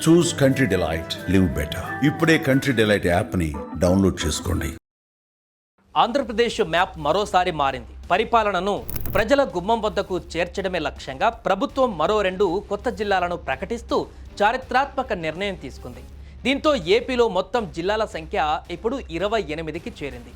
చూస్ country delight, live better. ఇప్పుడే country delight యాప్ని download చేసుకోండి. ఆంధ్రప్రదేశ్ మ్యాప్ మరోసారి మారింది. పరిపాలనను ప్రజల గుమ్మం వద్దకు చేర్చడమే లక్ష్యంగా ప్రభుత్వం మరో 2 కొత్త జిల్లాలను ప్రకటిస్తూ చారిత్రాత్మక నిర్ణయం తీసుకుంది. దీంతో ఏపీలో మొత్తం జిల్లాల సంఖ్య ఇప్పుడు 28కి చేరింది.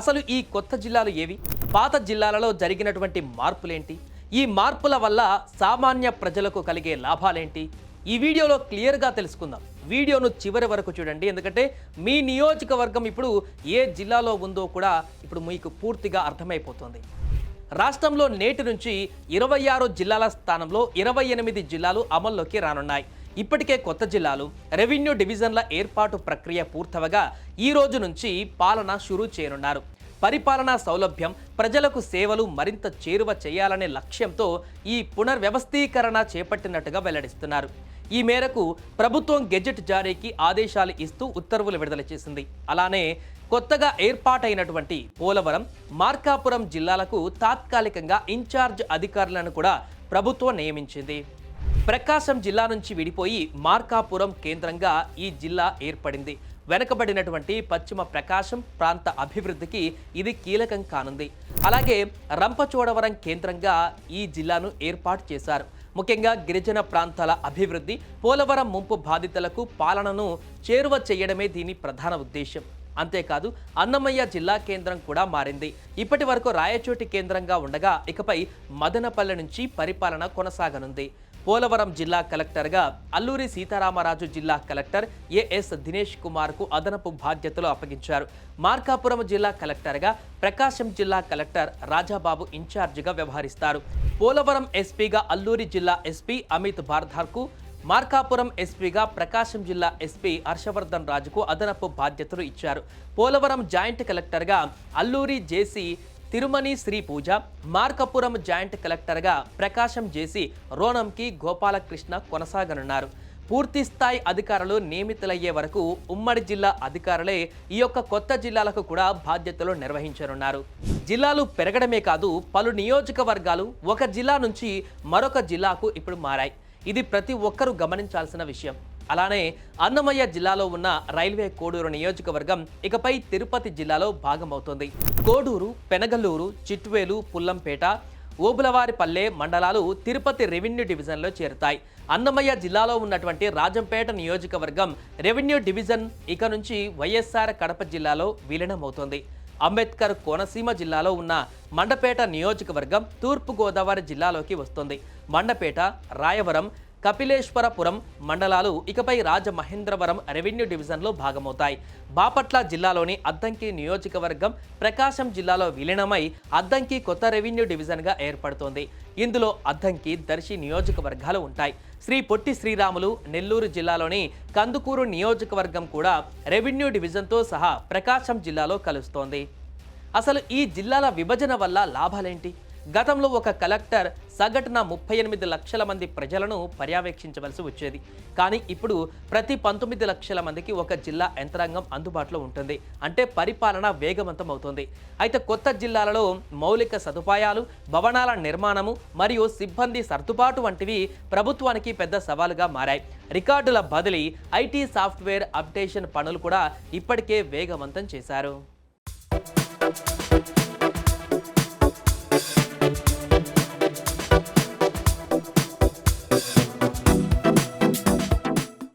అసలు ఈ కొత్త జిల్లాలు ఏవి? పాత జిల్లాలలో జరిగినటువంటి మార్పులేంటి? ఈ మార్పుల వల్ల సామాన్య ప్రజలకు కలిగే లాభాలేంటి? ఈ వీడియోలో క్లియర్గా తెలుసుకుందాం. వీడియోను చివరి వరకు చూడండి, ఎందుకంటే మీ నియోజకవర్గం ఇప్పుడు ఏ జిల్లాలో ఉందో కూడా ఇప్పుడు మీకు పూర్తిగా అర్థమైపోతుంది. రాష్ట్రంలో నేటి నుంచి 26 జిల్లాల స్థానంలో 28 జిల్లాలు అమల్లోకి రానున్నాయి. ఇప్పటికే కొత్త జిల్లాలు, రెవెన్యూ డివిజన్ల ఏర్పాటు ప్రక్రియ పూర్తవగా ఈ రోజు నుంచి పాలన షురూ చేయనున్నారు. పరిపాలనా సౌలభ్యం, ప్రజలకు సేవలు మరింత చేరువ చేయాలనే లక్ష్యంతో ఈ పునర్వ్యవస్థీకరణ చేపట్టినట్టుగా వెల్లడిస్తున్నారు. ఈ మేరకు ప్రభుత్వం గెజెట్ జారీకి ఆదేశాలు ఇస్తూ ఉత్తర్వులు విడుదల చేసింది. అలానే కొత్తగా ఏర్పాటైనటువంటి పోలవరం, మార్కాపురం జిల్లాలకు తాత్కాలికంగా ఇన్ఛార్జ్ అధికారులను కూడా ప్రభుత్వం నియమించింది. ప్రకాశం జిల్లా నుంచి విడిపోయి మార్కాపురం కేంద్రంగా ఈ జిల్లా ఏర్పడింది. వెనుకబడినటువంటి పశ్చిమ ప్రకాశం ప్రాంత అభివృద్ధికి ఇది కీలకం కానుంది. అలాగే రంపచోడవరం కేంద్రంగా ఈ జిల్లాను ఏర్పాటు చేశారు. ముఖ్యంగా గిరిజన ప్రాంతాల అభివృద్ధి, పోలవరం ముంపు బాధితులకు పాలనను చేరువ చేయడమే దీని ప్రధాన ఉద్దేశం. అంతేకాదు అన్నమయ్య జిల్లా కేంద్రం కూడా మారింది. ఇప్పటి వరకు రాయచోటి కేంద్రంగా ఉండగా ఇకపై మదనపల్లె నుంచి పరిపాలన కొనసాగనుంది. పోలవరం జిల్లా కలెక్టర్గా అల్లూరి సీతారామరాజు జిల్లా కలెక్టర్ ఏఎస్ దినేష్ కుమార్కు అదనపు బాధ్యతలు అప్పగించారు. మార్కాపురం జిల్లా కలెక్టర్గా ప్రకాశం జిల్లా కలెక్టర్ రాజాబాబు ఇన్ఛార్జిగా వ్యవహరిస్తారు. పోలవరం ఎస్పీగా అల్లూరి జిల్లా ఎస్పీ అమిత్ బార్ధార్కు, మార్కాపురం ఎస్పీగా ప్రకాశం జిల్లా ఎస్పీ హర్షవర్ధన్ రాజుకు అదనపు బాధ్యతలు ఇచ్చారు. పోలవరం జాయింట్ కలెక్టర్గా అల్లూరి జేసీ తిరుమణి శ్రీ పూజ, మార్కాపురం జాయింట్ కలెక్టర్గా ప్రకాశం జేసీ రోనంకి గోపాలకృష్ణ కొనసాగనున్నారు. పూర్తి స్థాయి అధికారులు నియమితులయ్యే వరకు ఉమ్మడి జిల్లా అధికారులే ఈ యొక్క కొత్త జిల్లాలకు కూడా బాధ్యతలు నిర్వహించనున్నారు. జిల్లాలు పెరగడమే కాదు, పలు నియోజకవర్గాలు ఒక జిల్లా నుంచి మరొక జిల్లాకు ఇప్పుడు మారాయి. ఇది ప్రతి ఒక్కరూ గమనించాల్సిన విషయం. అలానే అన్నమయ్య జిల్లాలో ఉన్న రైల్వే కోడూరు నియోజకవర్గం ఇకపై తిరుపతి జిల్లాలో భాగమవుతుంది. కోడూరు, పెనగలూరు, చిట్వేలు, పుల్లంపేట, ఓబులవారిపల్లె మండలాలు తిరుపతి రెవెన్యూ డివిజన్లో చేరుతాయి. అన్నమయ్య జిల్లాలో ఉన్నటువంటి రాజంపేట నియోజకవర్గం రెవెన్యూ డివిజన్ ఇక నుంచి వైఎస్ఆర్ కడప జిల్లాలో విలీనమవుతుంది. అంబేద్కర్ కోనసీమ జిల్లాలో ఉన్న మండపేట నియోజకవర్గం తూర్పుగోదావరి జిల్లాలోకి వస్తుంది. మండపేట, రాయవరం, కపిలేశ్వరపురం మండలాలు ఇకపై రాజమహేంద్రవరం రెవెన్యూ డివిజన్లో భాగమవుతాయి. బాపట్ల జిల్లాలోని అద్దంకి నియోజకవర్గం ప్రకాశం జిల్లాలో విలీనమై అద్దంకి కొత్త రెవెన్యూ డివిజన్గా ఏర్పడుతోంది. ఇందులో అద్దంకి, దర్శి నియోజకవర్గాలు ఉంటాయి. శ్రీ పొట్టి శ్రీరాములు నెల్లూరు జిల్లాలోని కందుకూరు నియోజకవర్గం కూడా రెవెన్యూ డివిజన్తో సహా ప్రకాశం జిల్లాలో కలుస్తోంది. అసలు ఈ జిల్లాల విభజన వల్ల లాభాలేంటి? గతంలో ఒక కలెక్టర్ సగటున 38 లక్షల మంది ప్రజలను పర్యవేక్షించవలసి వచ్చేది. కానీ ఇప్పుడు ప్రతి 19 లక్షల మందికి ఒక జిల్లా యంత్రాంగం అందుబాటులో ఉంటుంది. అంటే పరిపాలన వేగవంతం అవుతుంది. అయితే కొత్త జిల్లాలలో మౌలిక సదుపాయాలు, భవనాల నిర్మాణము మరియు సిబ్బంది సర్దుబాటు వంటివి ప్రభుత్వానికి పెద్ద సవాలుగా మారాయి. రికార్డుల బదిలీ, ఐటీ సాఫ్ట్వేర్ అప్డేషన్ పనులు కూడా ఇప్పటికే వేగవంతం చేశారు.